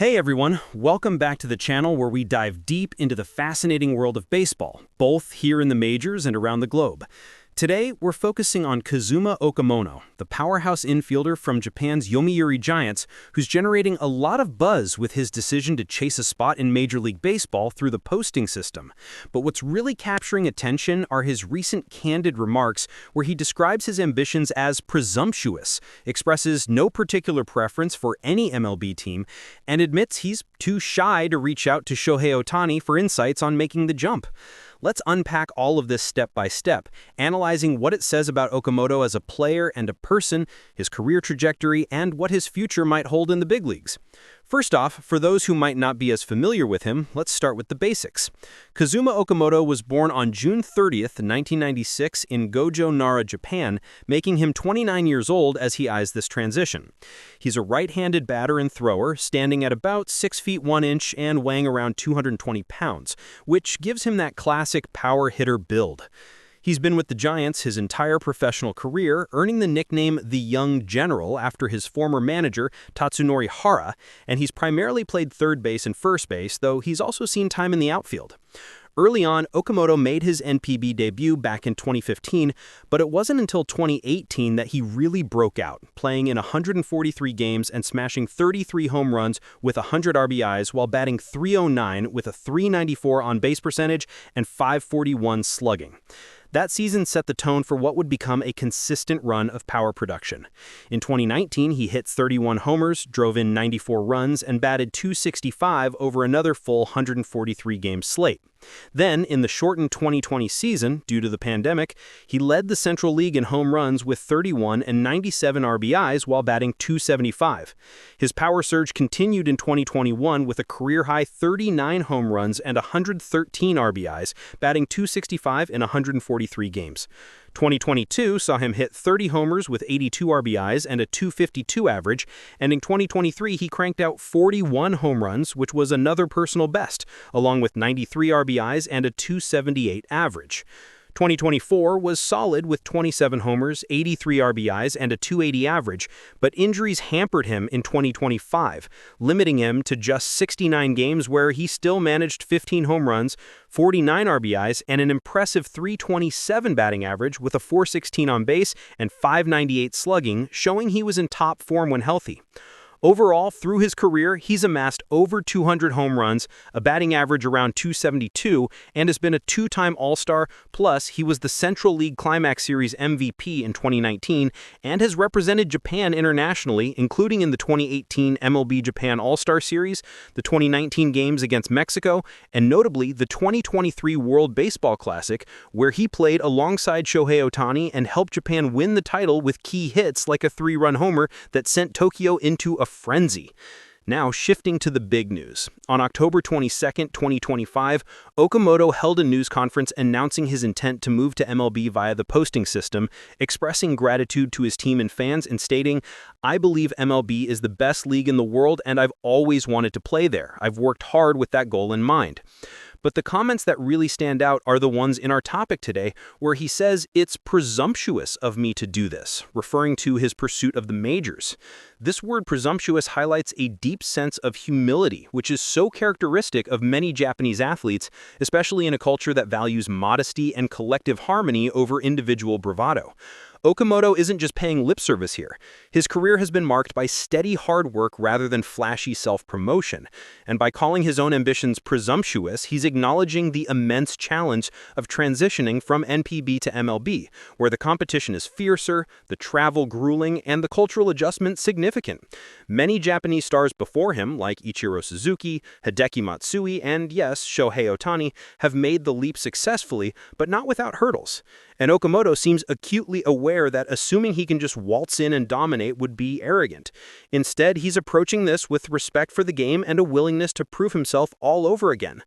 Hey everyone, welcome back to the channel where we dive deep into the fascinating world of baseball, both here in the majors and around the globe. Today, we're focusing on Kazuma Okamoto, the powerhouse infielder from Japan's Yomiuri Giants, who's generating a lot of buzz with his decision to chase a spot in Major League Baseball through the posting system. But what's really capturing attention are his recent candid remarks where he describes his ambitions as presumptuous, expresses no particular preference for any MLB team, and admits he's too shy to reach out to Shohei Ohtani for insights on making the jump. Let's unpack all of this step by step, analyzing what it says about Okamoto as a player and a person, his career trajectory, and what his future might hold in the big leagues. First off, for those who might not be as familiar with him, let's start with the basics. Kazuma Okamoto was born on June 30th, 1996 in Gojo, Nara, Japan, making him 29 years old as he eyes this transition. He's a right-handed batter and thrower, standing at about 6 feet 1 inch and weighing around 220 pounds, which gives him that classic power hitter build. He's been with the Giants his entire professional career, earning the nickname the Young General after his former manager, Tatsunori Hara, and he's primarily played third base and first base, though he's also seen time in the outfield. Early on, Okamoto made his NPB debut back in 2015, but it wasn't until 2018 that he really broke out, playing in 143 games and smashing 33 home runs with 100 RBIs while batting .309 with a .394 on-base percentage and .541 slugging. That season set the tone for what would become a consistent run of power production. In 2019, he hit 31 homers, drove in 94 runs, and batted .265 over another full 143-game slate. Then, in the shortened 2020 season, due to the pandemic, he led the Central League in home runs with 31 and 97 RBIs while batting .275. His power surge continued in 2021 with a career-high 39 home runs and 113 RBIs, batting .265 in 143 games. 2022 saw him hit 30 homers with 82 RBIs and a .252 average, and in 2023 he cranked out 41 home runs, which was another personal best, along with 93 RBIs and a .278 average. 2024 was solid with 27 homers, 83 RBIs, and a .280 average, but injuries hampered him in 2025, limiting him to just 69 games where he still managed 15 home runs, 49 RBIs, and an impressive .327 batting average with a .416 on base and .598 slugging, showing he was in top form when healthy. Overall, through his career, he's amassed over 200 home runs, a batting average around .272, and has been a two-time All-Star, plus he was the Central League Climax Series MVP in 2019 and has represented Japan internationally, including in the 2018 MLB Japan All-Star Series, the 2019 games against Mexico, and notably the 2023 World Baseball Classic, where he played alongside Shohei Ohtani and helped Japan win the title with key hits like a 3-run homer that sent Tokyo into a frenzy. Now, shifting to the big news. On October 22, 2025, Okamoto held a news conference announcing his intent to move to MLB via the posting system, expressing gratitude to his team and fans and stating, "I believe MLB is the best league in the world and I've always wanted to play there. I've worked hard with that goal in mind." But the comments that really stand out are the ones in our topic today, where he says it's presumptuous of me to do this, referring to his pursuit of the majors. This word presumptuous highlights a deep sense of humility, which is so characteristic of many Japanese athletes, especially in a culture that values modesty and collective harmony over individual bravado. Okamoto isn't just paying lip service here. His career has been marked by steady hard work rather than flashy self-promotion. And by calling his own ambitions presumptuous, he's acknowledging the immense challenge of transitioning from NPB to MLB, where the competition is fiercer, the travel grueling, and the cultural adjustment significant. Many Japanese stars before him, like Ichiro Suzuki, Hideki Matsui, and yes, Shohei Ohtani, have made the leap successfully, but not without hurdles. And Okamoto seems acutely aware that assuming he can just waltz in and dominate would be arrogant. Instead, he's approaching this with respect for the game and a willingness to prove himself all over again.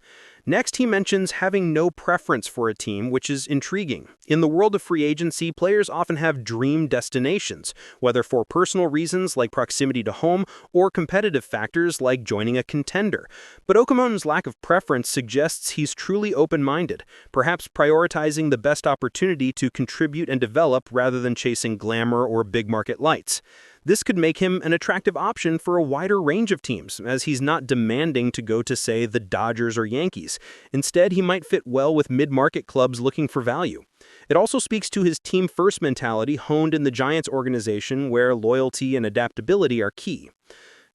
Next, he mentions having no preference for a team, which is intriguing. In the world of free agency, players often have dream destinations, whether for personal reasons like proximity to home or competitive factors like joining a contender. But Okamoto's lack of preference suggests he's truly open-minded, perhaps prioritizing the best opportunity to contribute and develop rather than chasing glamour or big market lights. This could make him an attractive option for a wider range of teams, as he's not demanding to go to, say, the Dodgers or Yankees. Instead, he might fit well with mid-market clubs looking for value. It also speaks to his team-first mentality honed in the Giants organization, where loyalty and adaptability are key.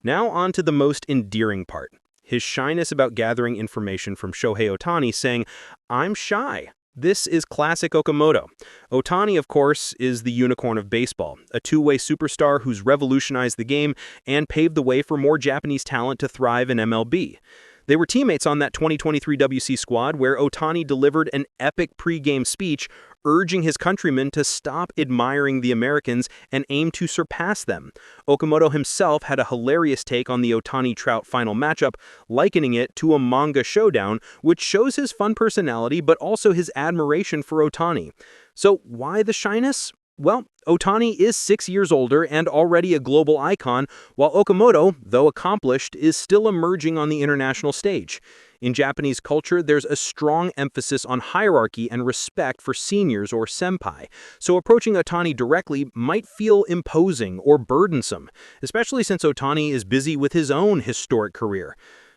Now on to the most endearing part. His shyness about gathering information from Shohei Ohtani, saying, "I'm shy." This is classic Okamoto. Ohtani, of course, is the unicorn of baseball, a two-way superstar who's revolutionized the game and paved the way for more Japanese talent to thrive in MLB. They were teammates on that 2023 WC squad where Ohtani delivered an epic pre-game speech urging his countrymen to stop admiring the Americans and aim to surpass them. Okamoto himself had a hilarious take on the Ohtani-Trout final matchup, likening it to a manga showdown, which shows his fun personality but also his admiration for Ohtani. So why the shyness? Well, Ohtani is 6 years older and already a global icon, while Okamoto, though accomplished, is still emerging on the international stage. In Japanese culture, there's a strong emphasis on hierarchy and respect for seniors or senpai, so approaching Ohtani directly might feel imposing or burdensome, especially since Ohtani is busy with his own historic career.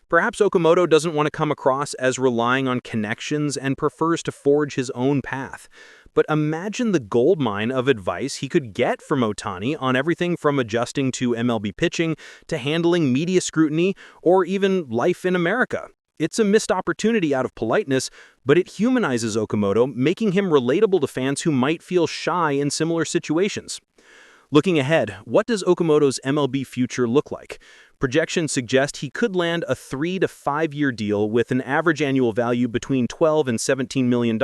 Perhaps Okamoto doesn't want to come across as relying on connections and prefers to forge his own path. But imagine the goldmine of advice he could get from Ohtani on everything from adjusting to MLB pitching to handling media scrutiny or even life in America. It's a missed opportunity out of politeness, but it humanizes Okamoto, making him relatable to fans who might feel shy in similar situations. Looking ahead, what does Okamoto's MLB future look like? Projections suggest he could land a 3 to 5 year deal with an average annual value between $12 and $17 million,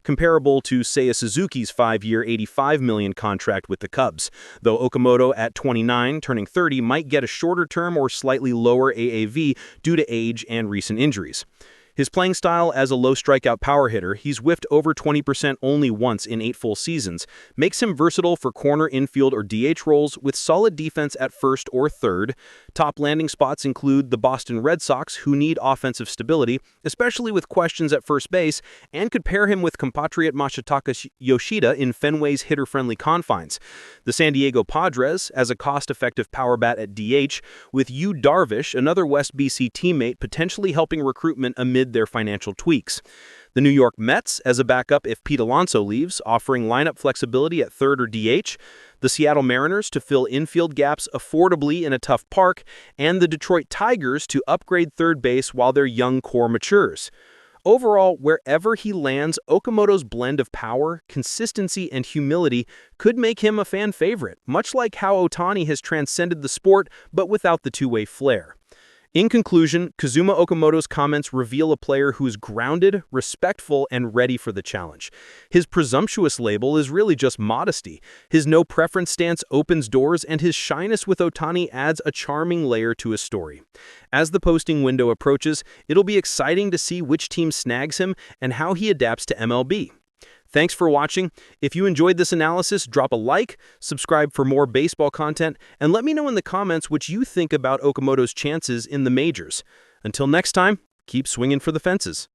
comparable to Seiya Suzuki's 5-year $85 million contract with the Cubs, though Okamoto at 29, turning 30, might get a shorter term or slightly lower AAV due to age and recent injuries. His playing style as a low strikeout power hitter, he's whiffed over 20% only once in 8 full seasons, makes him versatile for corner, infield, or DH roles with solid defense at first or third. Top landing spots include the Boston Red Sox, who need offensive stability, especially with questions at first base, and could pair him with compatriot Masataka Yoshida in Fenway's hitter-friendly confines. The San Diego Padres, as a cost-effective power bat at DH, with Yu Darvish, another West BC teammate, potentially helping recruitment amid their financial tweaks. The New York Mets as a backup if Pete Alonso leaves, offering lineup flexibility at third or DH. The Seattle Mariners to fill infield gaps affordably in a tough park, and the Detroit Tigers to upgrade third base while their young core matures. Overall, wherever he lands, Okamoto's blend of power, consistency, and humility could make him a fan favorite, much like how Ohtani has transcended the sport but without the two-way flair. In conclusion, Kazuma Okamoto's comments reveal a player who's grounded, respectful, and ready for the challenge. His presumptuous label is really just modesty. His no-preference stance opens doors, and his shyness with Ohtani adds a charming layer to his story. As the posting window approaches, it'll be exciting to see which team snags him and how he adapts to MLB. Thanks for watching. If you enjoyed this analysis, drop a like, subscribe for more baseball content, and let me know in the comments what you think about Okamoto's chances in the majors. Until next time, keep swinging for the fences.